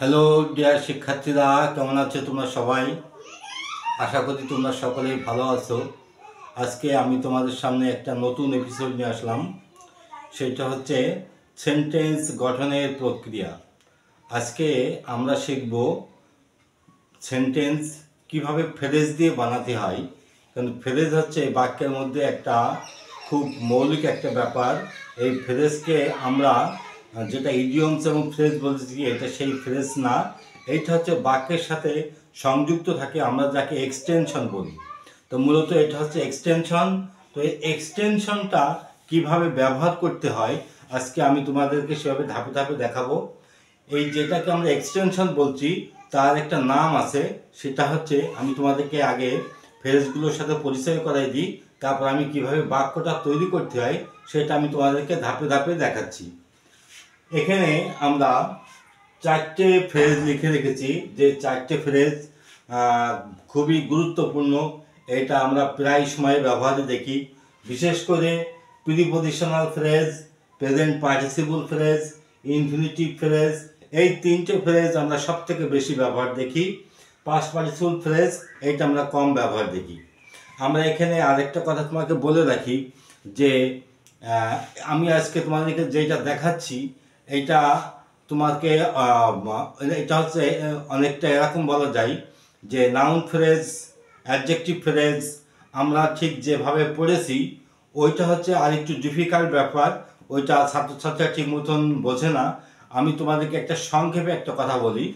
Hello dear শিক্ষার্থীরা, কেমন আছো তোমরা সবাই? আশা করি তোমরা সকলেই ভালো আছো। আজকে আমি তোমাদের সামনে একটা নতুন এপিসোড নিয়ে আসলাম। সেটা হচ্ছে সেন্টেন্স গঠনের প্রক্রিয়া। আজকে আমরা শিখব সেন্টেন্স কিভাবে ফ্রেজ দিয়ে বানাতে হয়। কারণ ফ্রেজ হচ্ছে বাক্যের মধ্যে একটা খুব মৌলিক একটা ব্যাপার। এই ফ্রেজকে আমরা যেটা ইডিয়মস এবং ফ্রেজ বলছি, এটা সেই ফ্রেজ না। এইটা হচ্ছে বাক্যের সাথে সংযুক্ত থাকে, আমরা যাকে এক্সটেনশন বলি। তো মূলত এটা হচ্ছে এক্সটেনশন। তো এই এক্সটেনশনটা কিভাবে ব্যবহার করতে হয় আজকে আমি তোমাদেরকে সেভাবে ধাপে ধাপে দেখাবো। এই যেটাকে আমরা এক্সটেনশন বলছি তার একটা নাম আছে, সেটা হচ্ছে, আমি তোমাদেরকে আগে ফ্রেজগুলোর সাথে পরিচয় করাই দিই, তারপর আমি কিভাবে বাক্যটা তৈরি করতে হয় সেটা আমি তোমাদেরকে ধাপে ধাপে দেখাচ্ছি। এখানে আমরা চারটে ফ্রেজ লিখে রেখেছি, যে চারটে ফ্রেজ খুবই গুরুত্বপূর্ণ। এটা আমরা প্রায় সময় ব্যবহারে দেখি, বিশেষ করে prepositional phrase, present participle phrase, infinitive phrase. এই তিনটে ফ্রেজ আমরা সব থেকে বেশি ব্যবহার দেখি। পাস্ট পার্টিসিপল ফ্রেজ এইটা আমরা কম ব্যবহার দেখি। আমরা এখানে আরেকটা কথা তোমাকে বলে রাখি, যে আমি আজকে তোমাদেরকে যেটা দেখাচ্ছি এটা তোমাকে এটা হচ্ছে অনেকটা এরকম বলা যায় যে নাউন ফ্রেজ, অ্যাডজেক্টিভ ফ্রেজ আমরা ঠিক যেভাবে পড়েছি ওইটা হচ্ছে আরেকটু ডিফিকাল্ট ব্যাপার। ওইটা ছাত্রছাত্রীরা ঠিক মতন বোঝে না। আমি তোমাদেরকে একটা সংক্ষেপে একটা কথা বলি,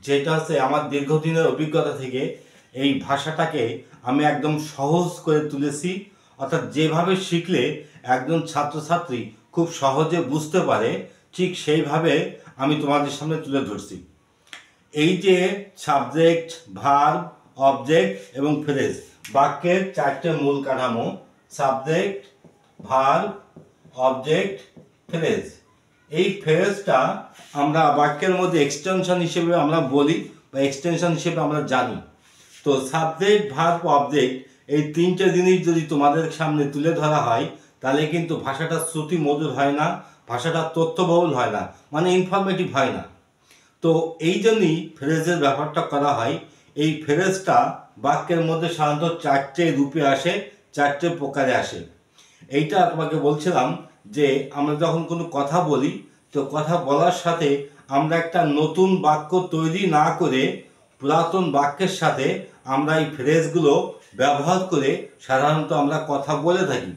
যেটা হচ্ছে আমার দীর্ঘদিনের অভিজ্ঞতা থেকে এই ভাষাটাকে আমি একদম সহজ করে তুলেছি। অর্থাৎ যেভাবে শিখলে একজন ছাত্রছাত্রী খুব সহজে বুঝতে পারে, ঠিক সেইভাবে আমি তোমাদের সামনে তুলে ধরছি। এই যে সাবজেক্ট, ভার্ব, অবজেক্ট এবং ফ্রেজ, বাক্যের চারটে মূল কাঠামো: সাবজেক্ট, ভার্ব, অবজেক্ট, ফ্রেজ। এই ফ্রেজটা আমরা বাক্যের মধ্যে এক্সটেনশন হিসেবে আমরা বলি বা এক্সটেনশন হিসেবে আমরা জানি। তো সাবজেক্ট, ভার্ব, অবজেক্ট এই তিনটে জিনিস যদি তোমাদের সামনে তুলে ধরা হয় তাহলে কিন্তু ভাষাটা শ্রুতি মধুর হয় না, ভাষাটা তথ্যবহুল হয় না, মানে ইনফরমেটিভ হয় না। তো এই জন্যই ফ্রেজের ব্যাপারটা করা হয়। এই ফ্রেজটা বাক্যের মধ্যে সাধারণত চারটে রূপে আসে, চারটে প্রকারে আসে। এইটা তোমাকে বলছিলাম যে আমরা যখন কোনো কথা বলি, তো কথা বলার সাথে আমরা একটা নতুন বাক্য তৈরি না করে পুরাতন বাক্যের সাথে আমরা এই ফ্রেজগুলো ব্যবহার করে সাধারণত আমরা কথা বলে থাকি।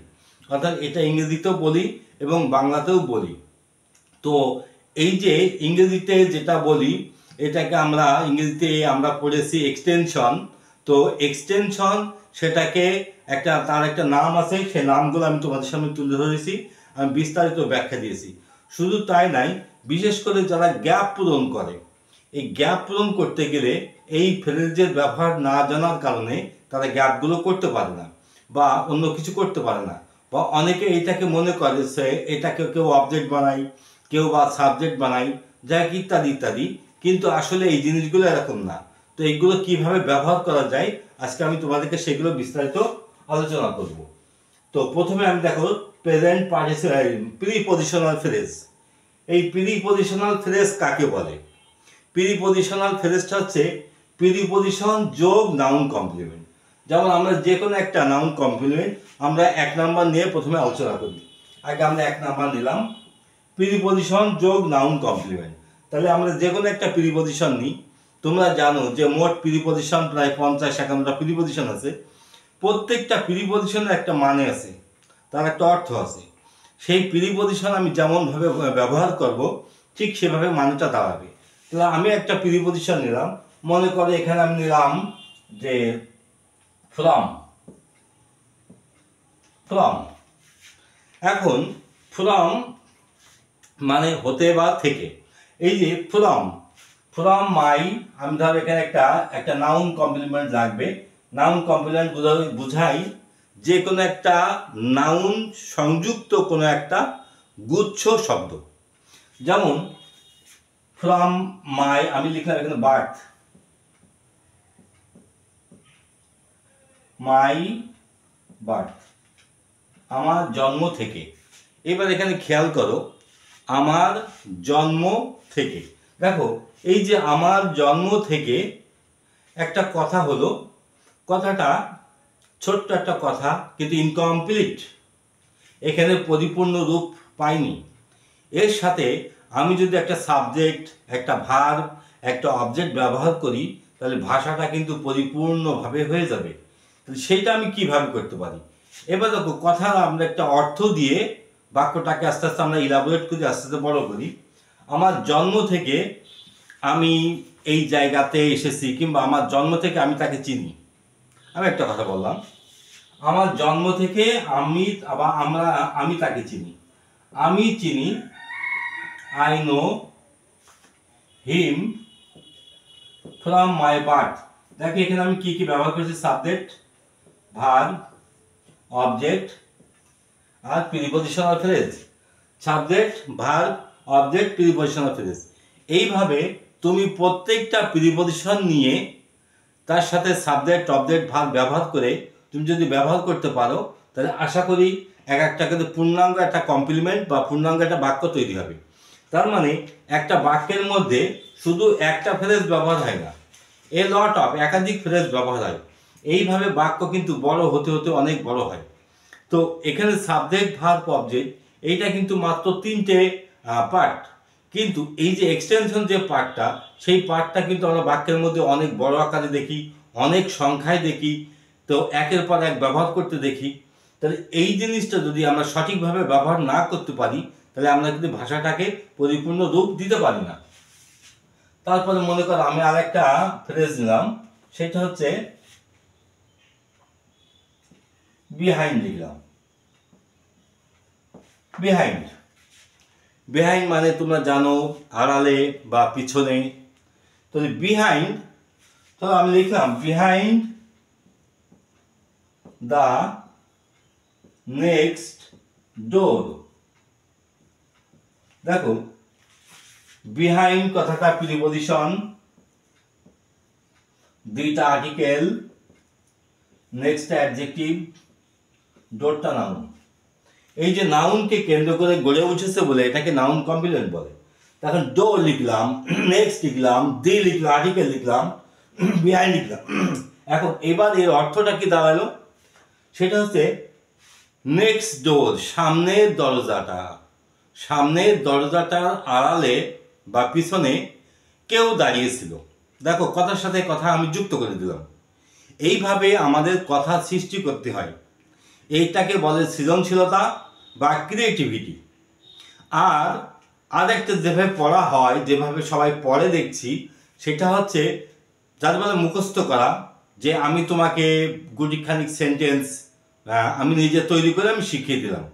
অর্থাৎ এটা ইংরেজিতেও বলি এবং বাংলাতেও বলি। তো এই যে ইংরেজিতে যেটা বলি এটাকে আমরা ইংরেজিতে আমরা পড়েছি এক্সটেনশন। তো এক্সটেনশন সেটাকে তার একটা নাম আছে, সেই নামগুলো আমি তোমাদের সামনে তুলে ধরেছি, আমি বিস্তারিত ব্যাখ্যা দিয়েছি। শুধু তাই নাই, বিশেষ করে যারা গ্যাপ পূরণ করে, এই গ্যাপ পূরণ করতে গেলে এই ফ্রেজের ব্যবহার না জানার কারণে তারা গ্যাপগুলো করতে পারে না বা অন্য কিছু করতে পারে না। বা অনেকে এইটাকে মনে করে সে এটাকে কেউ অবজেক্ট বানায়, কেউ বা সাবজেক্ট বানায়, যাক ইত্যাদি ইত্যাদি। কিন্তু আসলে এই জিনিসগুলো এরকম না। তো এইগুলো কিভাবে ব্যবহার করা যায় আজকে আমি তোমাদেরকে সেগুলো বিস্তারিত আলোচনা করব। তো প্রথমে আমি দেখো প্রেজেন্ট পার্টিসিপল প্রিপজিশনাল ফ্রেজ। এই প্রিপজিশনাল ফ্রেজ কাকে বলে? প্রিপজিশনাল ফ্রেজটা হচ্ছে প্রিপজিশন যোগ নাউন কমপ্লিমেন্ট। যেমন আমরা যে কোনো একটা নাউন কমপ্লিমেন্ট আমরা এক নাম্বার নিয়ে প্রথমে আলোচনা করি। আগে আমরা এক নাম্বার নিলাম প্রিপজিশন যোগ নাউন কমপ্লিমেন্ট। তাহলে আমরা যে কোনো একটা প্রিপজিশন নিই। তোমরা জানো যে মোট প্রিপজিশন প্রায় 50-51টা প্রিপজিশন আছে। প্রত্যেকটা প্রিপজিশনের একটা মানে আছে, তার একটা অর্থ আছে। সেই প্রিপজিশন আমি যেমনভাবে ব্যবহার করব ঠিক সেভাবে মানেটা দাঁড়াবে। তাহলে আমি একটা প্রিপজিশন নিলাম, মনে করো এখানে আমি নিলাম যে ফ্রম। ফ্রম, এখন ফ্রম মানে হতে বা থেকে। এই যে ফ্রম, ফ্রম মাই, আমি ধর এখানে একটা নাউন কমপ্লিমেন্ট লাগবে। নাউন কমপ্লিমেন্ট বুঝাই যে কোনো একটা নাউন সংযুক্ত কোনো একটা গুচ্ছ শব্দ। যেমন ফ্রম মাই, আমি লিখলাম এখানে বার্থ, মাই বার্থ, আমার জন্ম থেকে। এবার এখানে খেয়াল করো, আমার জন্ম থেকে। দেখো, এই যে আমার জন্ম থেকে একটা কথা হলো, কথাটা ছোট্ট একটা কথা কিন্তু ইনকমপ্লিট, এখানে পরিপূর্ণ রূপ পাইনি। এর সাথে আমি যদি একটা সাবজেক্ট, একটা ভার্ব, একটা অবজেক্ট ব্যবহার করি, তাহলে ভাষাটা কিন্তু পরিপূর্ণভাবে হয়ে যাবে। সেইটা আমি কিভাবে করতে পারি? এবার দেখো, কথার আমরা একটা অর্থ দিয়ে বাক্যটাকে আস্তে আস্তে আমরা ইলাবোরেট করি, আস্তে আস্তে বড় করি। আমার জন্ম থেকে আমি এই জায়গাতে এসেছি, কিংবা আমার জন্ম থেকে আমি তাকে চিনি। আমি একটা কথা বললাম, আমার জন্ম থেকে আমি তাকে চিনি। আমি চিনি, I know him from my birth. দেখো এখানে আমি কি কি ব্যবহার করেছি? সাবজেক্ট, ভার্ব, অবজেক্ট আর prepositional phrase. Subject, verb, object, prepositional phrase. এইভাবে তুমি প্রত্যেকটা প্রিপজিশন নিয়ে তার সাথে সাবজেক্ট, অবজেক্ট, ভার্ব ব্যবহার করে তুমি যদি ব্যবহার করতে পারো, তাহলে আশা করি এক একটা কিন্তু পূর্ণাঙ্গ একটা কমপ্লিমেন্ট বা পূর্ণাঙ্গ একটা বাক্য তৈরি হবে। তার মানে একটা বাক্যের মধ্যে শুধু একটা ফ্রেজ ব্যবহার হয় না, এ লট অফ একাধিক ফ্রেজ ব্যবহার হয়। এইভাবে বাক্য কিন্তু বড় হতে হতে অনেক বড় হয়। তো এখানে সাবজেক্ট, ভার্ব, অবজেক্ট, এইটা কিন্তু মাত্র 3টে পার্ট, কিন্তু এই যে এক্সটেনশন যে পার্টটা, সেই পার্টটা কিন্তু আমরা বাক্যের মধ্যে অনেক বড় আকারে দেখি, অনেক সংখ্যায় দেখি, তো একের পর এক ব্যবহার করতে দেখি। তাহলে এই জিনিসটা যদি আমরা সঠিকভাবে ব্যবহার না করতে পারি, তাহলে আমরা কিন্তু ভাষাটাকে পরিপূর্ণ রূপ দিতে পারি না। তারপরে মনে করো আমি আরেকটা ফ্রেজ নিলাম, সেটা হচ্ছে বিহাইন্ড লিখলাম। বিহাইন্ড, বিহাইন্ড মানে তোমরা জানো আড়ালে বা পিছনে। তো বিহাইন্ড, তো আমি লিখলাম বিহাইন্ড দ্য নেক্সট ডোর। দেখো, বিহাইন্ড কথাটা প্রিপজিশন, দুইটা আর্টিকেল, নেক্সট অ্যাডজেক্টিভ, ডোরটা নাউন। এই যে নাউনকে কেন্দ্র করে গড়ে উঠেছে বলে এটাকে নাউন কমপ্লিমেন্ট বলে। তখন ডোর লিখলাম, নেক্সট লিখলাম, দি লিখলাম, আর্টিকেল লিখলাম, বিহাইন্ড লিখলাম। এখন এবার এর অর্থটা কি দাঁড়ালো? সেটা হচ্ছে নেক্সট ডোর, সামনের দরজাটা, সামনের দরজাটার আড়ালে বা পিছনে কেউ দাঁড়িয়েছিল। দেখো, কথার সাথে কথা আমি যুক্ত করে দিলাম। এইভাবে আমাদের কথা সৃষ্টি করতে হয়। এইটাকে বলে সৃজনশীলতা বা ক্রিয়েটিভিটি। আর আরেকটা যেভাবে পড়া হয়, যেভাবে সবাই পড়ে দেখছি, সেটা হচ্ছে যার বলে মুখস্থ করা। যে আমি তোমাকে গুটিখানিক সেন্টেন্স আমি নিজে তৈরি করে আমি শিখিয়ে দিলাম।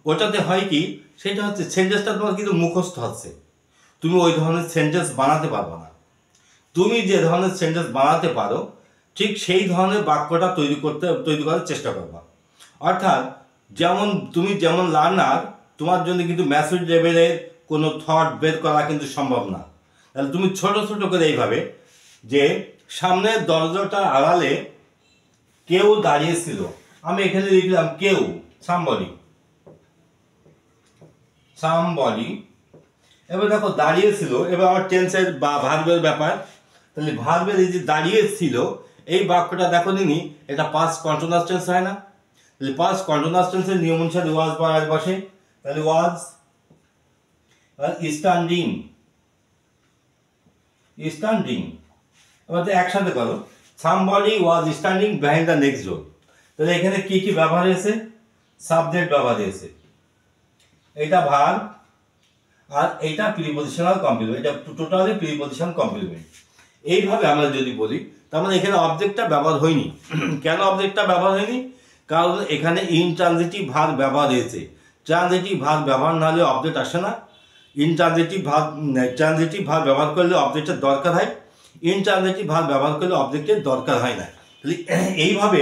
ওটাতে হয় কি, সেটা হচ্ছে সেন্টেন্সটা তোমার কিন্তু মুখস্থ হচ্ছে, তুমি ওই ধরনের সেন্টেন্স বানাতে পারবে না। তুমি যে ধরনের সেন্টেন্স বানাতে পারো, ঠিক সেই ধরনের বাক্যটা তৈরি করার চেষ্টা করবা। অর্থাৎ তুমি যেমন লার্নার, তোমার জন্য কিন্তু ম্যাচুর লেভেলের কোনো থট বের করা কিন্তু সম্ভব না। তাহলে তুমি ছোট ছোট করে এইভাবে, যে সামনের দরজাটা আড়ালে কেউ দাঁড়িয়েছিল, আমি এখানে লিখলাম কেউ, সামবডি। এবার দেখো দাঁড়িয়েছিল, এবার আমার টেন্সের বা ভার্বের ব্যাপার। তাহলে ভার্বের এই যে দাঁড়িয়েছিল, এই বাক্যটা দেখো নিনি, এটা পাস্ট কন্টিনিউয়াস টেন্স হয় না? তাহলে পাস্ট কন্টিনিউয়াস টেন্সের নিয়ম অনুসারে ওয়াজ বা আর বসে। তাহলে ওয়াজ স্ট্যান্ডিং, স্ট্যান্ডিং। এবার একসাথে করো, somebody was standing behind the next ডোর। তাহলে এখানে কি কি ব্যবহার হয়েছে? সাবজেক্ট ব্যবহার হয়েছে, এটা ভার্ব, আর এইটা প্রিপজিশনাল কমপ্লিমেন্ট, এটা টোটালি প্রিপজিশন কমপ্লিমেন্ট। এইভাবে আমরা যদি বলি, তার মানে এখানে অবজেক্টটা ব্যবহার হয়নি। কেন অবজেক্টটা ব্যবহার হয়নি? কারণ এখানে ইনট্রানজিটিভ ভার্ব ব্যবহার হয়েছে। ট্রানজিটিভ ভার্ব ব্যবহার না হলে অবজেক্ট আসে না। ট্রানজিটিভ ভার্ব ব্যবহার করলে অবজেক্টের দরকার হয়, ইনট্রানজিটিভ ভার্ব ব্যবহার করলে অবজেক্টের দরকার হয় না। তাহলে এইভাবে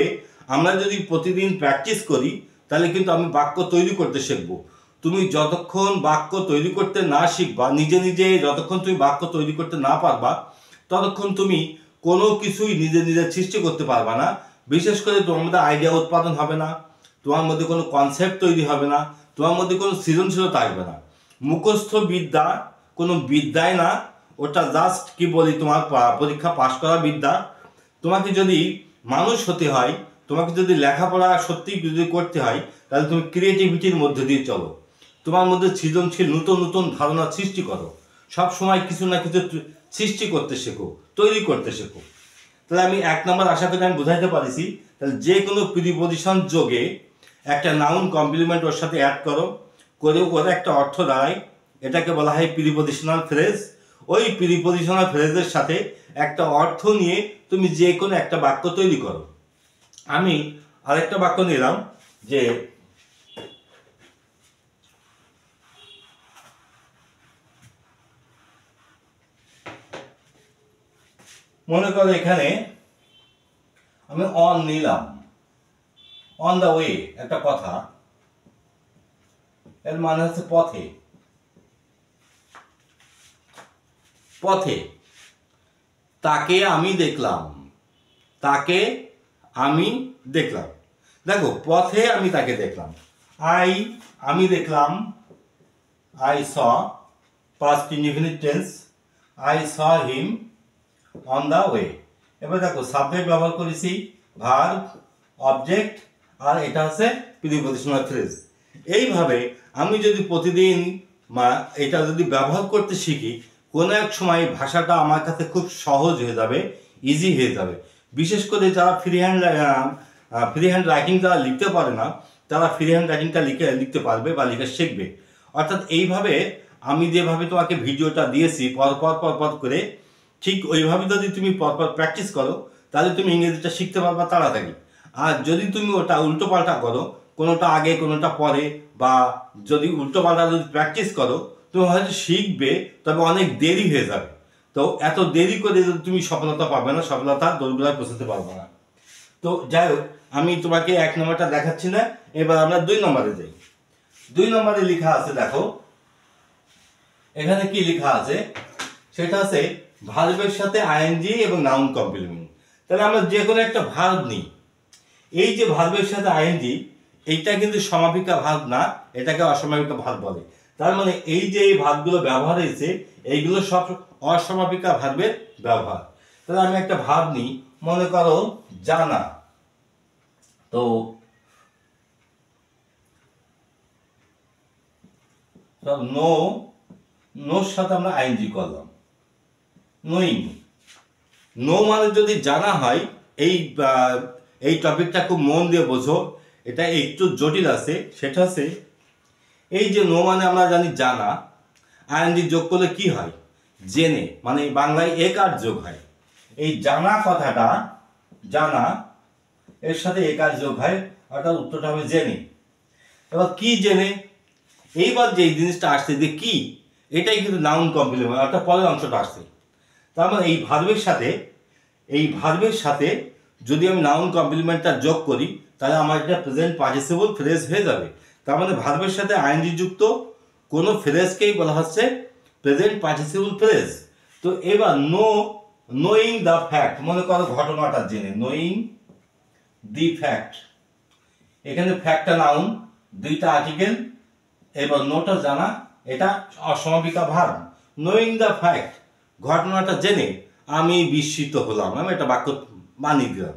আমরা যদি প্রতিদিন প্র্যাকটিস করি, তাহলে কিন্তু আমি বাক্য তৈরি করতে শিখবো। তুমি যতক্ষণ বাক্য তৈরি করতে না শিখবা, নিজে নিজে যতক্ষণ তুমি বাক্য তৈরি করতে না পারবা, ততক্ষণ তুমি কোনো কিছুই নিজে নিজে সৃষ্টি করতে পারবা না। বিশেষ করে তোমার মধ্যে আইডিয়া উৎপাদন হবে না, তোমার মধ্যে কোনো কনসেপ্ট তৈরি হবে না, তোমার মধ্যে কোনো সৃজনশীলতা আসবে না। মুখস্থ বিদ্যা কোনো বিদ্যায় না, ওটা জাস্ট কি বলি, তোমার পরীক্ষা পাশ করা বিদ্যা। তোমাকে যদি মানুষ হতে হয়, তোমাকে যদি লেখাপড়া সত্যি যদি করতে হয়, তাহলে তুমি ক্রিয়েটিভিটির মধ্যে দিয়ে চলো। তোমার মধ্যে সৃজনশীল নতুন নতুন ধারণা সৃষ্টি করো, সব সময় কিছু না কিছু সৃষ্টি করতে শেখো, তৈরি করতে শেখো। তাহলে আমি 1 নম্বর আশা করি আমি বোঝাইতে পারিছি। তাহলে যে কোনো প্রিপজিশন যোগে একটা নাউন কমপ্লিমেন্ট ওর সাথে অ্যাড করো, করে ওর একটা অর্থ দাঁড়ায়, এটাকে বলা হয় প্রিপজিশনাল ফ্রেজ। ওই প্রিপজিশনাল ফ্রেজের সাথে একটা অর্থ নিয়ে তুমি যে কোনো একটা বাক্য তৈরি করো। আমি আরেকটা বাক্য নিলাম যে মনে করো এখানে আমি অন নিলাম, অন দ্য ওয়ে একটা কথা, এর মানে হচ্ছে পথে। পথে তাকে আমি দেখলাম, তাকে আমি দেখলাম। দেখো পথে আমি তাকে দেখলাম, আমি দেখলাম, I saw, past indefinite tense, I saw him on the way. এবার দেখো সাবজেক্ট ব্যবহার করেছি, ভার্ব, অবজেক্ট, আর এটা হচ্ছে প্রিপজিশনাল ফ্রেজ। এইভাবে আমি যদি প্রতিদিন এটা যদি ব্যবহার করতে শিখি, কোনো এক সময় ভাষাটা আমার কাছে খুব সহজ হয়ে যাবে, ইজি হয়ে যাবে। বিশেষ করে যারা ফ্রি হ্যান্ড রাইটিং যারা লিখতে পারে না, তারা ফ্রি হ্যান্ড রাইটিংটা লিখতে পারবে বা লিখে শিখবে। অর্থাৎ এইভাবে আমি যেভাবে তোমাকে ভিডিওটা দিয়েছি পর করে, ঠিক ওইভাবে যদি তুমি পরপর প্র্যাকটিস করো, তাহলে তুমি ইংরেজিটা শিখতে পারবা তাড়াতাড়ি। আর যদি তুমি ওটা উল্টোপাল্টা করো, কোনোটা আগে কোনোটা পরে, বা যদি উল্টোপাল্টা যদি প্র্যাকটিস করো, তুমি হয়তো শিখবে, তবে অনেক দেরি হয়ে যাবে। তো এত দেরি করে যদি তুমি সফলতা পাবে না, সফলতার দোরগোড়ায় পৌঁছাতে পারবে না। তো যাই হোক, আমি তোমাকে 1 নম্বরটা দেখাচ্ছি না, এবার আমরা 2 নম্বরে যাই। 2 নম্বরে লেখা আছে, দেখো এখানে কি লেখা আছে, সেটা আছে ভার্বের সাথে আইএনজি এবং নাউন কমপ্লিমেন্ট। তাহলে আমরা যে কোনো একটা ভার্ব নিই, এই যে ভার্বের সাথে আইএনজি, এইটা কিন্তু সমাপিকা ভার্ব না, এটাকে অসমাপিকা ভার্ব বলে। তার মানে এই যে এই ভার্বগুলো ব্যবহার হয়েছে, এইগুলো সব অসমাপিকা ভার্বের ব্যবহার। তাহলে আমি একটা ভার্ব নিই, মনে করো জানা। তো নোর সাথে আমরা আইএনজি করলাম, নোইং। নো মানে যদি জানা হয়, এই টপিকটা খুব মন দিয়ে বোঝো, এটা একটু জটিল আছে। সেটা হচ্ছে এই যে নো মানে আমরা জানি জানা, আইএনজি যোগ করলে কি হয়, জেনে, মানে বাংলায় একার যোগ হয়। এই জানা কথাটা, জানা এর সাথে একার যোগ হয়, অর্থাৎ উত্তরটা হবে জেনে। এবার কি জেনে, এইবার যে জিনিসটা আসছে যে কি, এটাই কিন্তু নাউন কমপ্লিমেন্ট, অর্থাৎ পরের অংশটা আসছে। তার মানে এই ভার্বের সাথে যদি আমি নাউন কমপ্লিমেন্টটা যোগ করি, তাহলে আমার এটা প্রেজেন্ট পার্টিসিপল ফ্রেজ হয়ে যাবে। তার মানে ভার্বের সাথে আইএনজি যুক্ত কোনো ফ্রেজকেই বলা হচ্ছে প্রেজেন্ট পার্টিসিপল ফ্রেজ। তো এবার নোয়িং দ্য ফ্যাক্ট, মনে করো ঘটনাটা জেনে, নোয়িং দি ফ্যাক্ট। এখানে ফ্যাক্টটা নাউন, 2টা আর্টিকেল, এবার নোটা জানা, এটা অসমাপিকা ভার্ব। নোয়িং দ্য ফ্যাক্ট, ঘটনাটা জেনে আমি বিস্মিত হলাম, আমি একটা বাক্য বানিয়ে দিলাম।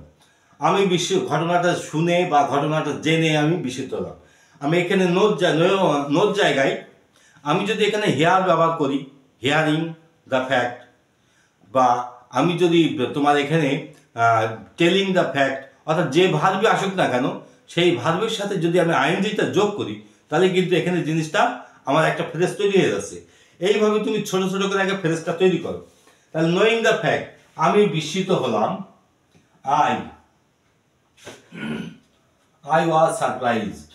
আমি ঘটনাটা শুনে বা ঘটনাটা জেনে আমি বিস্মিত হলাম। আমি এখানে নোট জায়গায় আমি যদি এখানে হেয়ার ব্যবহার করি, হেয়ারিং দ্য ফ্যাক্ট, বা আমি যদি তোমার এখানে টেলিং দ্য ফ্যাক্ট, অর্থাৎ যে ভার্বই আসুক না কেন, সেই ভার্বের সাথে যদি আমি আইএনজিটা যোগ করি, তাহলে কিন্তু এখানে জিনিসটা আমার একটা ফ্রেজ তৈরি হয়ে যাচ্ছে। এইভাবে তুমি ছোট ছোট করে একটা ফ্রেজটা তৈরি করো। তাহলে নোয়িং দ্য ফ্যাক্ট, আমি বিস্মিত হলাম, I was surprised,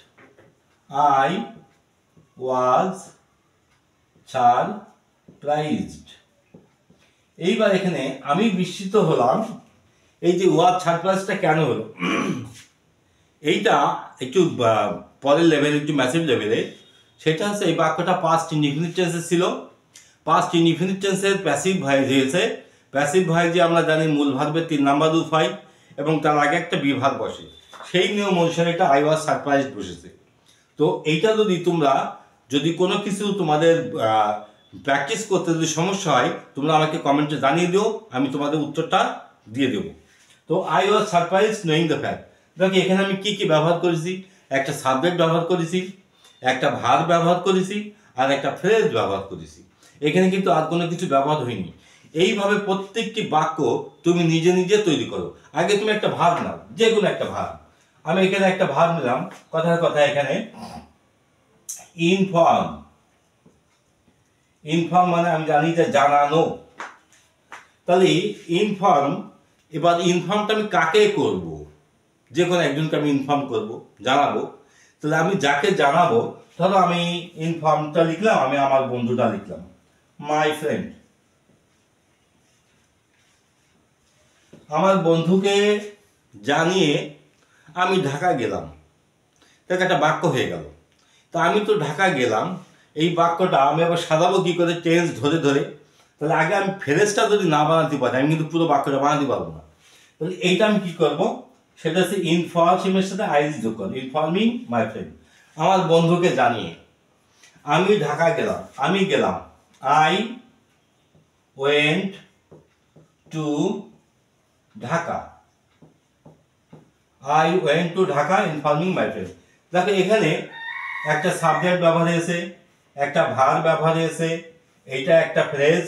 I was surprised। এইবার এখানে আমি বিস্মিত হলাম, এই যে ওয়াজ সারপ্রাইজটা কেন হলো, এইটা একটু পরের লেভেলে, একটু ম্যাসিভ লেভেলে। সেটা হচ্ছে এই বাক্যটা পাস্ট ইনডিফিনিট টেন্সে ছিল। পাস্ট ইনডিফিনিট টেন্সের প্যাসিভ ভয়েস হয়েছে। প্যাসিভ ভয়েসে আমরা জানি মূল ভার্বের 3 নাম্বার রূপ হয় এবং তার আগে একটা বিভার বসে। সেই নিয়ম অনুসারে এটা আই ওয়াজ সারপ্রাইজড বসেছে। তো এইটা যদি তোমরা যদি কোনো কিছু তোমাদের প্র্যাকটিস করতে যদি সমস্যা হয় তোমরা আমাকে কমেন্টে জানিয়ে দিও, আমি তোমাদের উত্তরটা দিয়ে দেবো। তো I was surprise knowing the fact. দেখো এখানে আমি কি কি ব্যবহার করেছি, একটা সাবজেক্ট ব্যবহার করেছি, একটা ভার্ব ব্যবহার করেছি, আর একটা ফ্রেজ ব্যবহার করেছি। এখানে কিন্তু আর কোনো কিছু ব্যবহার হয়নি। এইভাবে প্রত্যেকটি বাক্য তুমি নিজে নিজে তৈরি করো। আগে তুমি একটা ভার্ব নাও, যে কোনো একটা ভার্ব। আমি এখানে একটা ভার্ব নিলাম, কথার কথা এখানে ইনফর্ম। ইনফর্ম মানে আমি জানি যে জানানো। তাহলে ইনফর্ম, এবার ইনফর্মটা আমি কাকে করব? যে কোনো একজনকে আমি ইনফর্ম করব, জানাবো। তাহলে আমি যাকে জানাবো, ধরো আমি ইনফর্মটা লিখলাম, আমি আমার বন্ধুটা লিখলাম, মাই ফ্রেন্ড। আমার বন্ধুকে জানিয়ে আমি ঢাকা গেলাম। দেখ একটা বাক্য হয়ে গেল। তা আমি তো ঢাকা গেলাম, এই বাক্যটা আমি আবার সাজাবো কি করে, টেন্স ধরে ধরে। তাহলে আগে আমি ফ্রেজটা যদি না বানাতে পারি, আমি কিন্তু পুরো বাক্যটা বানাতে পারবো না। তাহলে এইটা আমি কি করব, সেটা হচ্ছে ইনফর্মের সাথে আইজি যোগ করবো, ইনফর্মিং মাই ফ্রেন্ড। আমার বন্ধুকে জানিয়ে আমি ঢাকা গেলাম, আমি গেলাম, I went to Dhaka. I went to Dhaka informing my friend. দেখো এখানে একটা সাবজেক্ট ব্যবহার হয়েছে, একটা ভার্ব ব্যবহার হয়েছে, এইটা একটা ফ্রেজ,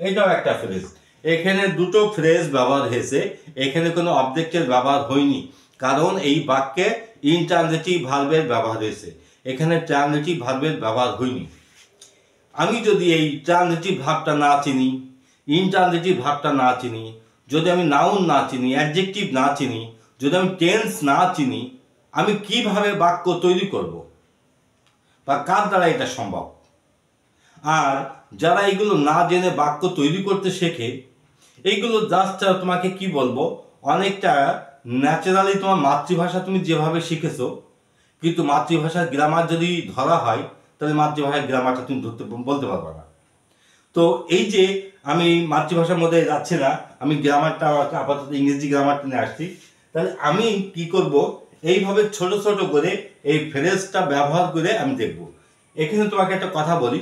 এটাও একটা ফ্রেজ। এখানে দুটো ফ্রেজ ব্যবহার হয়েছে, এখানে কোনো অবজেক্টের ব্যবহার হয়নি, কারণ এই বাক্যে ইনট্রানজিটিভ ভার্বের ব্যবহার হয়েছে, এখানে ট্রানজিটিভ ভার্বের ব্যবহার হয়নি। আমি যদি এই ট্রানজিটিভ ভার্বটা না চিনি, ইনট্রানজিটিভ ভার্বটা না চিনি, যদি আমি নাউন না চিনি, অ্যাডজেক্টিভ না চিনি, যদি আমি টেন্স না চিনি, আমি কিভাবে বাক্য তৈরি করব বা কার দ্বারা এটা সম্ভব? আর যারা এগুলো না জেনে বাক্য তৈরি করতে শেখে, এইগুলো জাস্ট তোমাকে কি বলবো, অনেকটা ন্যাচারালি তোমার মাতৃভাষা তুমি যেভাবে শিখেছো, কিন্তু মাতৃভাষার গ্রামার যদি ধরা হয় তাহলে মাতৃভাষার গ্রামারটা তুমি ধরতে বলতে পারবে না। তো এই যে আমি মাতৃভাষার মধ্যে যাচ্ছি না, আমি গ্রামারটা আপাতত ইংরেজি গ্রামারটা নিয়ে আসছি। তাহলে আমি কি করব, এইভাবে ছোট ছোট করে এই ফ্রেজটা ব্যবহার করে আমি দেখব। এখানে তোমাকে একটা কথা বলি,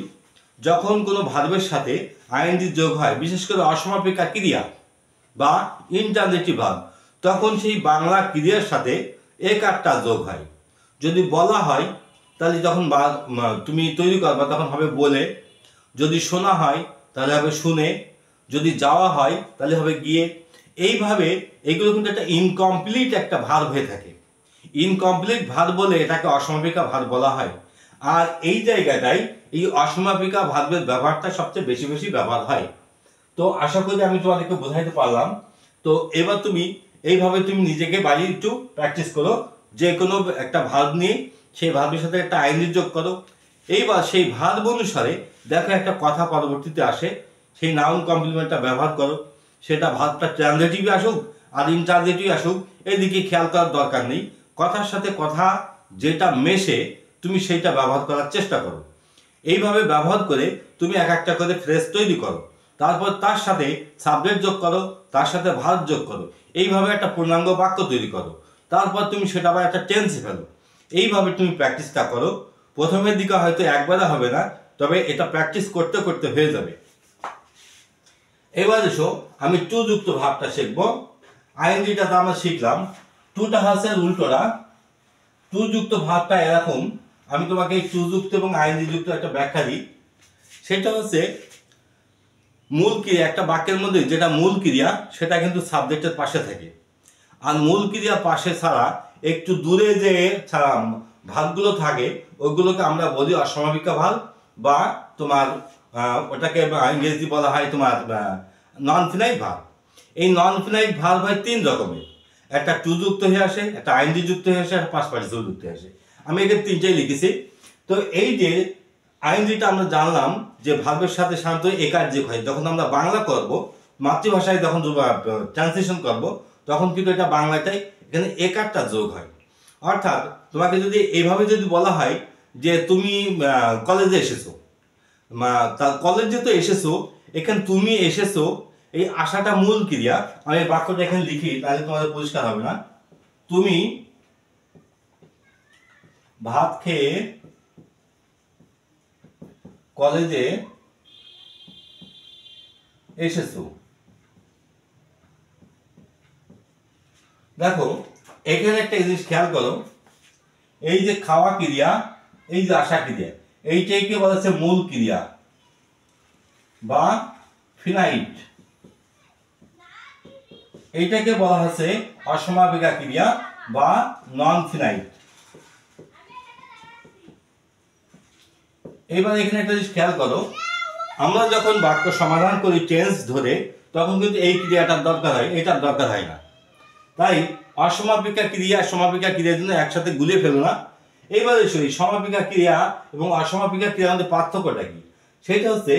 যখন কোনো ভার্বের সাথে আইএনজি যোগ হয়, বিশেষ করে অসমাপিকা ক্রিয়া বা ইনট্রানজিটিভ ভার্ব, তখন সেই বাংলা ক্রিয়ার সাথে একারটা যোগ হয়। যদি বলা হয় তাহলে যখন তুমি তৈরি করবা তখন হবে বলে, যদি শোনা হয় তাহলে হবে শুনে, যদি যাওয়া হয় তাহলে হবে গিয়ে। এইভাবে এগুলো কিন্তু একটা ইনকমপ্লিট একটা ভার্ব হয়ে থাকে। ইনকমপ্লিট ভার্ব বলে এটাকে অসমাপিকা ভার্ব বলা হয়। আর এই জায়গাটাই এই অসমাপিকা ভার্বের ব্যবহারটা সবচেয়ে বেশি বেশি ব্যবহার হয়। তো আশা করি আমি তোমাদেরকে বোঝাইতে পারলাম। তো এবার তুমি এইভাবে তুমি নিজেকে বাড়ি একটু প্র্যাকটিস করো, যে কোনো একটা ভার্ব নিয়ে সেই ভার্বের সাথে একটা আইএনজি যোগ করো। এইবার সেই ভার্ব অনুসারে দেখো একটা কথা পরবর্তীতে আসে, সেই নাউন কমপ্লিমেন্টটা ব্যবহার করো। সেটা ভার্বটা ট্রানজিটিভ আসুক আর ইনট্রানজিটিভ আসুক, এদিকে খেয়াল করার দরকার নেই। কথার সাথে কথা যেটা মেশে তুমি সেইটা ব্যবহার করার চেষ্টা করো। এইভাবে ব্যবহার করে তুমি এক একটা করে ফ্রেজ তৈরি করো, তারপর তার সাথে সাবজেক্ট যোগ করো, তার সাথে ভার্ব যোগ করো, এইভাবে একটা পূর্ণাঙ্গ বাক্য তৈরি করো। তারপর তুমি সেটা আবার একটা টেন্সে ফেলো। এইভাবে তুমি প্র্যাকটিসটা করো। প্রথমের দিকে হয়তো একবারে হবে না, তবে এটা প্র্যাকটিস করতে করতে হয়ে যাবে। এবার এসো আমি টু যুক্ত ভাবটা শিখবো। আইএনজিটা তো আমরা শিখলাম, টুটা হচ্ছে উল্টোটা। টু যুক্ত ভাবটা এরকম, আমি তোমাকে এই টু যুক্ত এবং আইএনজি যুক্ত একটা ব্যাখ্যা দিই। সেটা হচ্ছে মূল ক্রিয়া, একটা বাক্যের মধ্যে যেটা মূল ক্রিয়া সেটা কিন্তু সাবজেক্টের পাশে থাকে। আর মূল ক্রিয়া পাশে ছাড়া একটু দূরে যে ভাগগুলো থাকে ওইগুলোকে আমরা বলি অসমাপিকা ভাগ, বা তোমার ওটাকে ইংরেজি বলা হয় তোমার নন ফিনাইট ভাগ। এই নন ফিনাইট ভাগ হয় তিন রকমের, একটা টু যুক্ত হয়ে আসে, একটা আইএনজি যুক্ত হয়ে আসে, একটা পাস্ট পার্টিসিপল যুক্ত হয়ে আসে। আমি এখানে তিনটাই লিখেছি। তো এই যে আইএনজিটা আমরা জানলাম যে ভার্বের সাথে সাধারণত একার যোগ হয়। যখন আমরা বাংলা করব, মাতৃভাষায় যখন ট্রান্সলেশন করব, তখন কিন্তু এটা বাংলাটাই এখানে একারটা যোগ হয়। অর্থাৎ তোমাকে যদি এইভাবে যদি বলা হয় যে তুমি কলেজে এসেছো, কলেজে তো এসেছো, এখানে তুমি এসেছো, এই আশাটা মূল ক্রিয়া। আমি বাক্যটা এখানে লিখি তাহলে তোমাদের পরিষ্কার হবে না। তুমি ভাত খেয়ে কলেজে এসেছো। দেখো এখানে একটা জিনিস খেয়াল করো, এই যে খাওয়া ক্রিয়া, এই যে আসা ক্রিয়া, এইটাকে বলা হচ্ছে মূল ক্রিয়া বা ফিনাইট, এইটাকে বলা হচ্ছে অসমাপিকা ক্রিয়া বা নন ফিনাইট। এবার এখানে একটা জিনিস খেয়াল করো, আমরা যখন বাক্য সমাধান করি টেন্স ধরে, তখন কিন্তু এই ক্রিয়াটার দরকার হয়, এটার দরকার হয় না। তাই অসমাপিকা ক্রিয়া সমাপিকা ক্রিয়ার জন্য একসাথে গুলিয়ে ফেলো না। এইবারে এই সমাপিকা ক্রিয়া এবং অসমাপিকা ক্রিয়ার মধ্যে পার্থক্যটা কি? সেটা হচ্ছে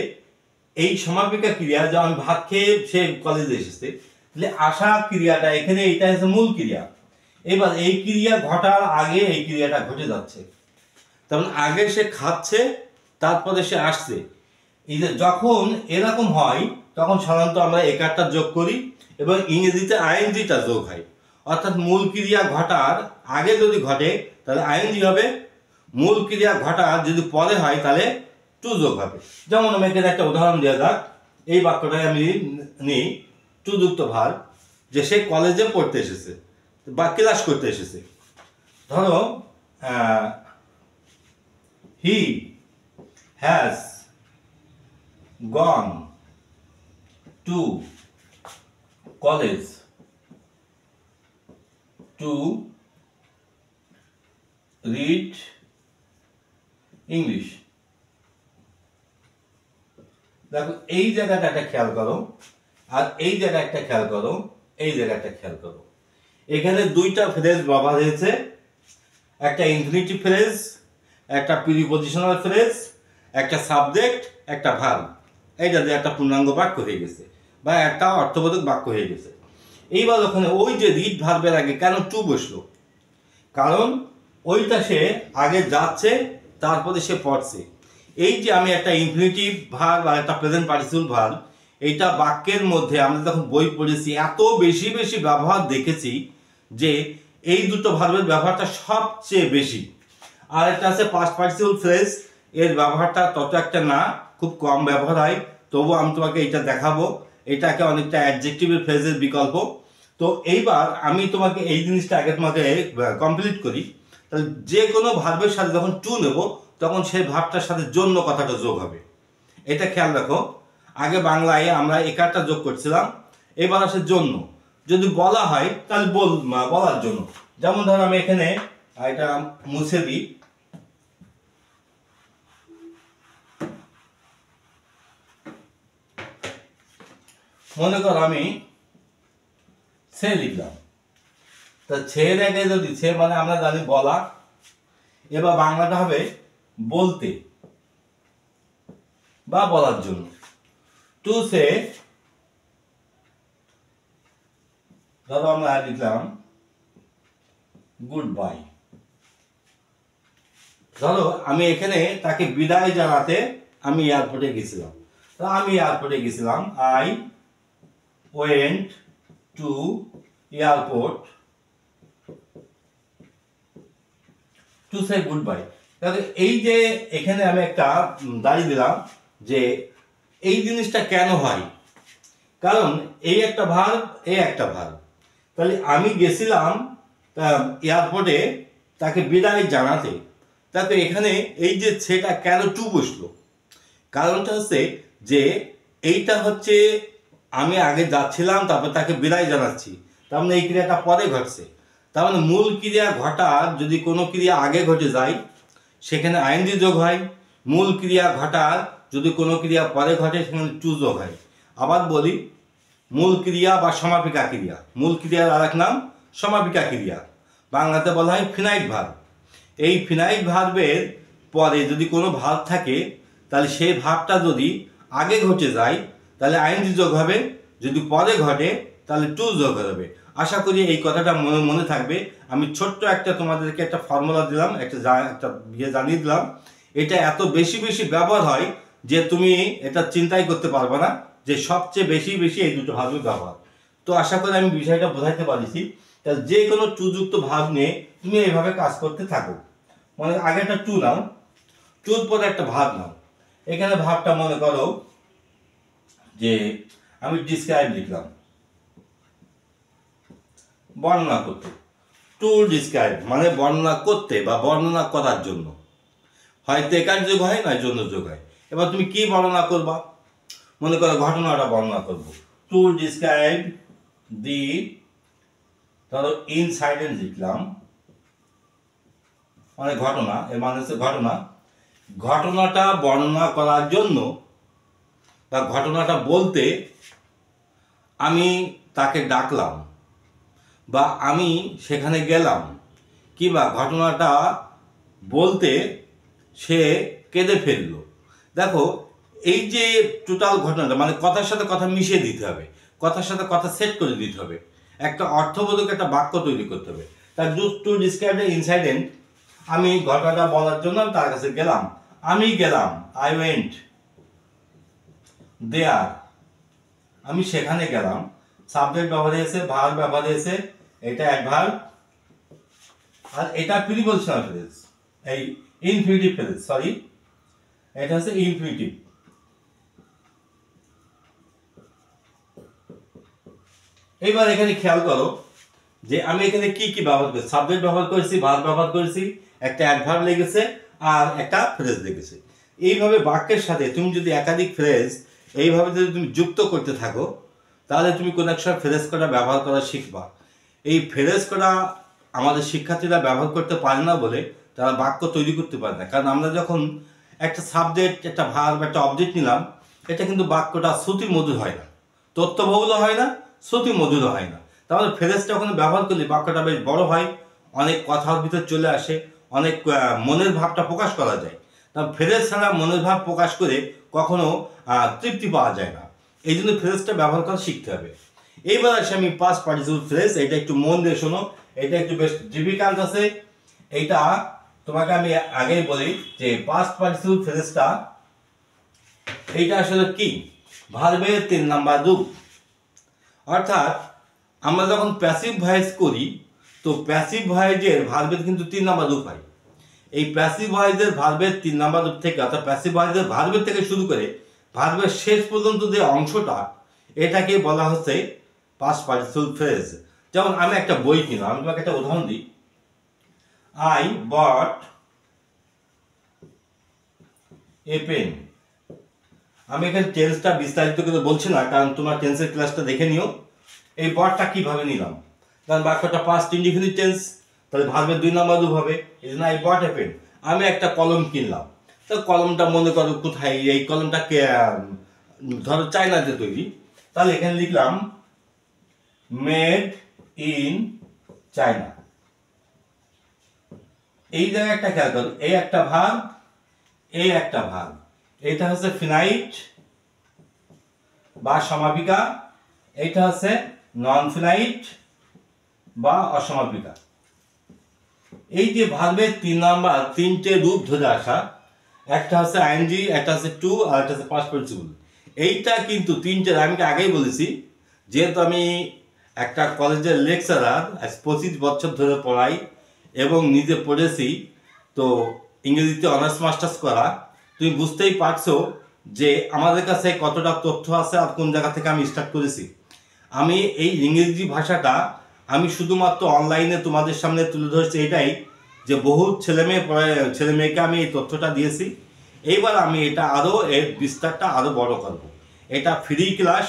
এই সমাপিকা ক্রিয়া, যেমন ভাত খেয়ে সে কলেজে এসেছে, তাহলে আসা ক্রিয়াটা এখানে এটা হচ্ছে মূল ক্রিয়া। এবার এই ক্রিয়া ঘটার আগে এই ক্রিয়াটা ঘটে যাচ্ছে, তেমন আগে সে খাচ্ছে, তারপরে সে আসছে। এই যে যখন এরকম হয়, তখন সাধারণত আমরা একারটা যোগ করি এবং ইংরেজিতে আইএনজিটা যোগ হয়। অর্থাৎ মূল ক্রিয়া ঘটার আগে যদি ঘটে তাহলে আইএনজি হবে, মূল ক্রিয়া ঘটার যদি পরে হয় তাহলে টু যোগ হবে। যেমন আমি এখানে একটা উদাহরণ দেওয়া যাক, এই বাক্যটাই আমি নিই টু যুক্ত ভার, যে সে কলেজে পড়তে এসেছে বা ক্লাস করতে এসেছে। ধরো he has gone to college to read English। দেখো এই জায়গাটা একটা খেয়াল করো, আর এই জায়গা একটা খেয়াল করো, এই জায়গাটা খেয়াল করো। এখানে দুইটা ফ্রেজ ব্যবহার হয়েছে, একটা ইনফিনিটিভ ফ্রেজ, একটা প্রিপজিশনাল ফ্রেজ, একটা সাবজেক্ট, একটা ভার্ব। এইটা দিয়ে একটা পূর্ণাঙ্গ বাক্য হয়ে গেছে বা একটা অর্থবোধক বাক্য হয়ে গেছে। এইবার ওখানে ওই যে রিড ভার্বের আগে কেন টু বসলো? কারণ ওইটা সে আগে যাচ্ছে, তারপরে সে পড়ছে। এই যে আমি একটা ইনফিনিটিভ ভার্ব আর একটা প্রেজেন্ট পার্টিসিপল ভার্ব, এইটা বাক্যের মধ্যে আমরা যখন বই পড়েছি এত বেশি বেশি ব্যবহার দেখেছি যে এই দুটো ভার্বের ব্যবহারটা সবচেয়ে বেশি। আর একটা আছে পাস্ট পার্টিসিপল ফ্রেজ, এর ব্যবহারটা তত একটা না, খুব কম ব্যবহার হয়। তবু আমি তোমাকে এটা দেখাবো, এটাকে অনেকটা অ্যাডজেক্টিভের ফ্রেজের বিকল্প। তো এইবার আমি তোমাকে এই জিনিসটা আগে তোমাকে কমপ্লিট করি। তাহলে যে কোনো ভার্বের সাথে যখন টু নেব, তখন সেই ভার্বটার সাথে জন্য কথাটা যোগ হবে। এটা খেয়াল রাখো, আগে বাংলায় আমরা একারটা যোগ করছিলাম, এবার আসে জন্য। যদি বলা হয় তাহলে বলার জন্য। যেমন ধর আমি এখানে এটা মুছে দিই, মনে কর আমি সে লিখলাম, তা ছে রেখে যদি ছে মানে আমরা জানি বলা, এবার বাংলাটা হবে বলতে বা বলার জন্য। টু সে, ধরো আমরা লিখলাম গুড বাই। ধরো আমি এখানে তাকে বিদায় জানাতে আমি এয়ারপোর্টে গেছিলাম, তো আমি এয়ারপোর্টে গেছিলাম, I went to airport to say good bye. তাহলে এই যে এখানে আমি একটা দাঁড়িয়ে দিলাম যে এই জিনিসটা কেন হয়, কারণ এই একটা ভার্ব, এই একটা ভার্ব। তাহলে আমি গেছিলাম এয়ারপোর্টে তাকে বিদায় জানাতে, তাতে এখানে এই যে সেটা কেন টু বসলো? কারণটা হচ্ছে যে এইটা হচ্ছে আমি আগে যাচ্ছিলাম, তারপর তাকে বিদায় জানাচ্ছি, তার মানে এই ক্রিয়াটা পরে ঘটছে। তার মানে মূল ক্রিয়া ঘটার যদি কোনো ক্রিয়া আগে ঘটে যায়, সেখানে আইএনজি যোগ হয়। মূল ক্রিয়া ঘটার যদি কোনো ক্রিয়া পরে ঘটে, সেখানে টু যোগ হয়। আবার বলি, মূল ক্রিয়া বা সমাপিকা ক্রিয়া, মূল ক্রিয়ার আরেক নাম সমাপিকা ক্রিয়া, বাংলাতে বলা হয় ফিনাইট ভার্ব। এই ফিনাইট ভার্বের পরে যদি কোনো ভার্ব থাকে, তাহলে সেই ভার্বটা যদি আগে ঘটে যায় তাহলে আইএনজি যোগ হবে, যদি পরে ঘটে তাহলে টু যোগ হবে। আশা করি এই কথাটা মনে থাকবে। আমি ছোট্ট একটা তোমাদেরকে একটা ফর্মুলা দিলাম, একটা জানিয়ে দিলাম। এটা এত বেশি বেশি ব্যবহার হয় যে তুমি এটা চিন্তাই করতে পারবে না যে সবচেয়ে বেশি বেশি এই দুটো ভার্বের ব্যবহার। তো আশা করি আমি বিষয়টা বোঝাইতে পারছি। তাহলে যে কোনো টু যুক্ত ভাব নিয়ে তুমি এইভাবে কাজ করতে থাকো। মানে আগে একটা টু নাও, টুর পরে একটা ভাব নাও। এখানে ভাবটা মনে করো যে আমি ডিসক্রাইব লিখলাম, বর্ণনা করতে। টু ডিসক্রাইব মানে বর্ণনা করতে বা বর্ণনা করার জন্য, হয়তো একার যোগ হয় নয় জন্য যোগ হয়। এবার তুমি কি বর্ণনা করবা? মনে করো ঘটনাটা বর্ণনা করব। টু ডিসক্রাইব দি, ধরো ইনসাইডেন্ট লিখলাম, মানে ঘটনা, এর মানে হচ্ছে ঘটনা। ঘটনাটা বর্ণনা করার জন্য বা ঘটনাটা বলতে আমি তাকে ডাকলাম বা আমি সেখানে গেলাম, কিংবা ঘটনাটা বলতে সে কেঁদে ফেললো। দেখো এই যে টোটাল ঘটনাটা মানে কথার সাথে কথা মিশিয়ে দিতে হবে, কথার সাথে কথা সেট করে দিতে হবে, একটা অর্থবোধক একটা বাক্য তৈরি করতে হবে। তার টু ডিসক্রাইব দ্য ইনসাইডেন্ট, আমি ঘটনাটা বলার জন্য তার কাছে গেলাম, আমি গেলাম, আই ওয়েন্ট দেয়ার, আমি সেখানে গেলাম। সাবজেক্ট ব্যবহার হয়েছে, ভার্ব ব্যবহার হয়েছে, এটা অ্যাডভার্ব, আর এটা প্রিপোজিশনাল ফ্রেজ, এই ইনফিনিটিভ ফ্রেজ, সরি এটা হচ্ছে ইনফিনিটিভ। এবার এখানে খেয়াল করো যে আমি এখানে কি কি ব্যবহার করেছি, সাবজেক্ট ব্যবহার করেছি, ভার্ব ব্যবহার করেছি, একটা অ্যাডভার্ব লেগেছে আর একটা ফ্রেজ লেগেছে। এইভাবে বাক্যের সাথে তুমি যদি একাধিক ফ্রেজ এইভাবে যদি তুমি যুক্ত করতে থাকো, তাহলে তুমি কোনো এক সময় ফ্রেজ করা ব্যবহার করা শিখবা। এই ফ্রেজ করা আমাদের শিক্ষার্থীরা ব্যবহার করতে পারে না বলে তারা বাক্য তৈরি করতে পারে না। কারণ আমরা যখন একটা সাবজেক্ট, একটা ভার্ব, একটা অবজেক্ট নিলাম, এটা কিন্তু বাক্যটা শ্রুতি মধুর হয় না, তথ্যবহুল হয় না, শ্রুতি মধুর হয় না। তাহলে ফ্রেজটা ওখানে ব্যবহার করলে বাক্যটা বেশ বড় হয়, অনেক কথার ভিতর চলে আসে, অনেক মনের ভাবটা প্রকাশ করা যায়। তা ফ্রেজ ছাড়া মনের ভাব প্রকাশ করে কখনো তৃপ্তি পাওয়া যায় না। এই জন্য ফ্রেজটা ব্যবহার করা শিখতে হবে। এইবার আসে আমি পাস্ট পার্টিসিপল ফ্রেজ, এটা একটু মন দিয়ে শোনো, এটা একটু বেশ ডিফিকাল্ট আছে। এইটা তোমাকে আমি আগেই বলি যে পাস্ট পার্টিসিপল ফ্রেজটা এইটা আসলে কি, ভার্বের 3 নাম্বার রূপ। অর্থাৎ আমরা যখন প্যাসিভ ভয়েস করি, তো প্যাসিভ ভয়েসের ভার্বের কিন্তু 3 নাম্বার রূপ হয়। এই প্যাসিভ ভয়েসের ভার্বের 3 নাম্বার রূপ থেকে, অর্থাৎ প্যাসিভ ভয়েসের ভার্বের থেকে শুরু করে ভার্বের শেষ পর্যন্ত যে অংশটা, এটাকে বলা হচ্ছে পাস্ট পার্টিসিপল ফ্রেজ। যেমন আমি একটা বই কিনলাম, আমি তোমাকে একটা উদাহরণ দিই, আই বট এ পেন। আমি এখানে টেন্সটা বিস্তারিত করে বলছি না, কারণ তোমার টেন্সের ক্লাসটা দেখে নিও। এই বটটা কিভাবে নিলাম, কারণ বাক্যটা পাস্ট ইনডিফিনিট টেন্স, তাহলে ভার্বের 2 নাম্বার রূপ হবে। এই জন্য আই বট এ পেন। আমি একটা কলম কিনলাম, তো কলমটা মনে করো কোথায়, এই কলমটা ধরো চায়নাতে তৈরি, তাহলে এখানে লিখলাম মেড ইন চায়না। এই জায়গায় একটা খেয়াল করো, এই একটা ভার্ব, এই একটা ভার্ব, এটা হচ্ছে ফিনাইট বা সমাপিকা, এটা হচ্ছে নন ফিনাইট বা অসমাপিকা। এই যে ভার্বের 3 নাম্বার 3টে রূপ ধরে আসা, একটা হচ্ছে আইএনজি, একটা হচ্ছে টু, আর একটা হচ্ছে পাস্ট পার্টিসিপল। এইটা কিন্তু 3টে, আমি আগেই বলেছি, যেহেতু আমি একটা কলেজের লেকচারার, 25 বছর ধরে পড়াই এবং নিজে পড়েছি, তো ইংরেজিতে অনার্স মাস্টার্স করা, তুমি বুঝতেই পারছো যে আমাদের কাছে কতটা তথ্য আছে আর কোন জায়গা থেকে আমি স্টার্ট করেছি। আমি এই ইংরেজি ভাষাটা আমি শুধুমাত্র অনলাইনে তোমাদের সামনে তুলে ধরছি, এটাই যে বহু ছেলে মেয়েকে আমি এই তথ্যটা দিয়েছি। এইবার আমি এটা আরও এর বিস্তারটা আরও বড় করব। এটা ফ্রি ক্লাস,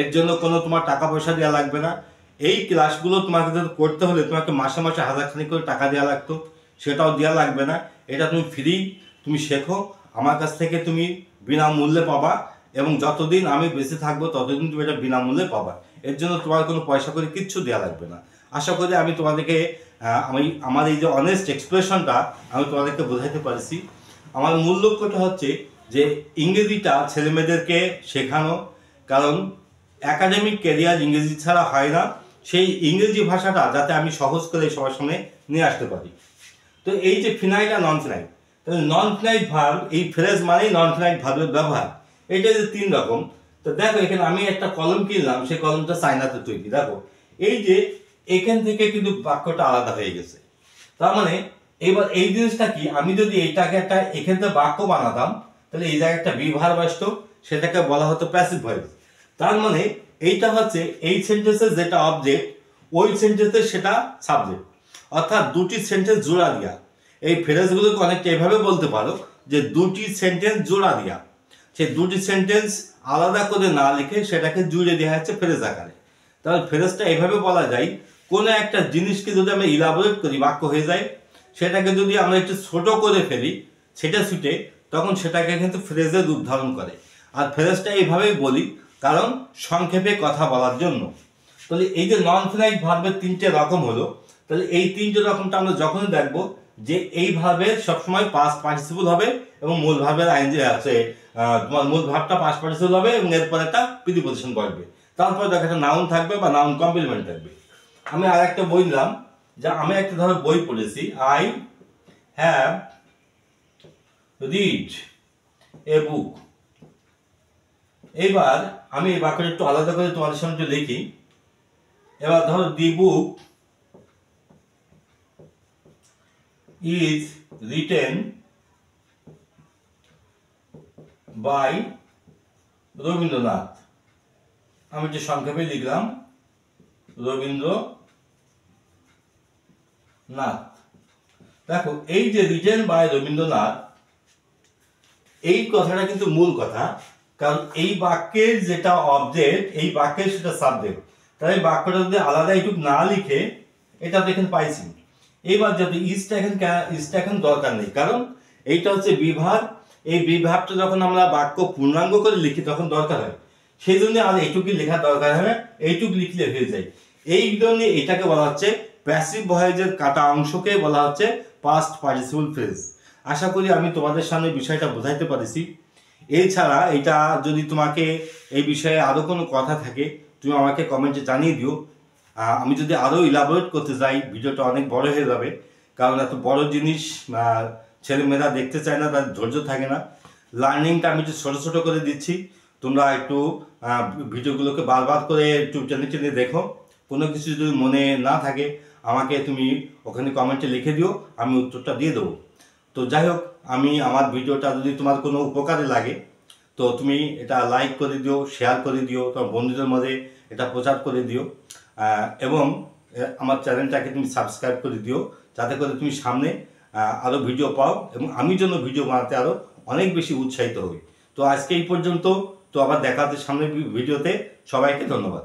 এর জন্য কোনো তোমার টাকা পয়সা দেওয়া লাগবে না। এই ক্লাসগুলো তোমাকে যদি করতে হলে তোমাকে মাসে মাসে 1000 খানিক করে টাকা দেওয়া লাগতো, সেটাও দেওয়া লাগবে না। এটা তুমি ফ্রি, তুমি শেখো, আমার কাছ থেকে তুমি বিনামূল্যে পাবা, এবং যতদিন আমি বেঁচে থাকবো ততদিন তুমি এটা বিনামূল্যে পাবা। এর জন্য তোমার কোনো পয়সা করে কিচ্ছু দেওয়া লাগবে না। আশা করি আমি তোমাদেরকে আমার এই যে অনেস্ট এক্সপ্রেশনটা আমি তোমাদেরকে বোঝাইতে পারছি। আমার মূল লক্ষ্যটা হচ্ছে যে ইংরেজিটা ছেলেমেয়েদেরকে শেখানো, কারণ একাডেমিক ক্যারিয়ার ইংরেজি ছাড়া হয় না। সেই ইংরেজি ভাষাটা যাতে আমি সহজ করে সবার সামনে নিয়ে আসতে পারি। তো এই যে ফিনাইট আর নন ফিনাইট, তাহলে নন ফিনাইট ভার্ব, এই ফ্রেজ মানেই নন ফিনাইট ভার্বের ব্যবহার। এটা যে 3 রকম। তো দেখো এখানে আমি একটা কলম কিনলাম, সেই কলমটা চায়নাতে তৈরি। দেখো এই যে এখান থেকে কিন্তু বাক্যটা আলাদা হয়ে গেছে। তার মানে এবার এই জিনিসটা কি, আমি যদি এইটাকে একটা এখান থেকে বাক্য বানাতাম, তাহলে এই জায়গায় একটা বি ভার্ব আসতো, সেটাকে বলা হতো প্যাসিভ ভয়েস। তার মানে এইটা হচ্ছে এই সেন্টেন্সের যেটা অবজেক্ট, ওই সেন্টেন্সের সেটা সাবজেক্ট, অর্থাৎ দুটি সেন্টেন্স জোড়া দিয়া। এই ফ্রেজগুলোকে অনেকটা এভাবে বলতে পারো যে দুটি সেন্টেন্স জোড়া দিয়া। সেই দুটি সেন্টেন্স আলাদা করে না লিখে সেটাকে জুড়ে দেওয়া হচ্ছে ফ্রেজ আকারে। তাহলে ফ্রেজটা এভাবে বলা যায়, কোনো একটা জিনিসকে যদি আমরা ইলাবোরেট করি, বাক্য হয়ে যায়, সেটাকে যদি আমরা একটু ছোট করে ফেলি সেটা ছুটে, তখন সেটাকে কিন্তু ফ্রেজের রূপ ধারণ করে। আর ফ্রেজটা এইভাবেই বলি কারণ সংক্ষেপে কথা বলার জন্য। তাহলে এই যে নন ফিনাইট ভার্বের তিনটে রকম হলো, তাহলে এই তিনটে রকমটা আমরা যখনই দেখবো যে এই ভার্বের সবসময় পাস্ট পার্টিসিপল হবে এবং মূল ভার্বের আইনজি আছে, তোমার মূল ভার্বটা পাস্ট পার্টিসিপল হবে এবং এরপর একটা প্রিপোজিশন বসবে, তারপরে দেখো একটা নাউন থাকবে বা নাউন কমপ্লিমেন্ট থাকবে। আমি আর একটা বই নিলাম, যা আমি একটা ধরো বই পড়েছি, আই হ্যাভ রিড এ বুক। এবার আমি এই বাক্যটা একটু আলাদা করে তোমাদের সামনে লিখি। এবার ধরো the book is written by Rabindranath. আমি যে সংক্ষেপে লিখলাম রবীন্দ্রনাথ। দেখো এই যে রিটেন বাই রবীন্দ্রনাথ, এই কথাটা কিন্তু মূল কথা, কারণ এই বাক্যের যেটা অবজেক্ট, এই বাক্যের সেটা সাবজেক্ট। তাই বাক্যটা যদি আলাদা একটু না লিখে, এটা তো এখানে পাইছি। এইবার যদি ইজটা এখন দরকার নেই, কারণ এইটা হচ্ছে বিভাগ। এই বিভাগটা যখন আমরা বাক্য পূর্ণাঙ্গ করে লিখি তখন দরকার হয়, সেই জন্য আর এইটুকু লেখার দরকার হয়, এইটুকু লিখলে হয়ে যায়। এই জন্য এটাকে বলা হচ্ছে প্যাসিভ ভয়েসের কাটা অংশকে বলা হচ্ছে পাস্ট পার্টিসিপল ফ্রেজ। আশা করি আমি তোমাদের সামনে বিষয়টা বোঝাইতে পারছি। এছাড়া এটা যদি তোমাকে এই বিষয়ে আরও কোনো কথা থাকে তুমি আমাকে কমেন্টে জানিয়ে দিও। আমি যদি আরও ইলাবোরেট করতে যাই ভিডিওটা অনেক বড় হয়ে যাবে, কারণ এত বড় জিনিস ছেলেমেয়েরা দেখতে চায় না, তার ধৈর্য থাকে না। লার্নিংটা আমি একটু ছোটো ছোটো করে দিচ্ছি, তোমরা একটু ভিডিওগুলোকে বারবার করে একটু টেনে টেনে দেখো। কোনো কিছু যদি মনে না থাকে আমাকে তুমি ওখানে কমেন্টে লিখে দিও, আমি উত্তরটা দিয়ে দেবো। তো যাই হোক, আমি আমার ভিডিওটা যদি তোমার কোনো উপকারে লাগে তো তুমি এটা লাইক করে দিও, শেয়ার করে দিও, তোমার বন্ধুদের মধ্যে এটা প্রচার করে দিও, এবং আমার চ্যানেলটাকে তুমি সাবস্ক্রাইব করে দিও, যাতে করে তুমি সামনে আরও ভিডিও পাও এবং আমি যেন ভিডিও বানাতে আরও অনেক বেশি উৎসাহিত হই। তো আজকে এই পর্যন্ত, তো আবার দেখা হচ্ছে সামনের ভিডিওতে। সবাইকে ধন্যবাদ।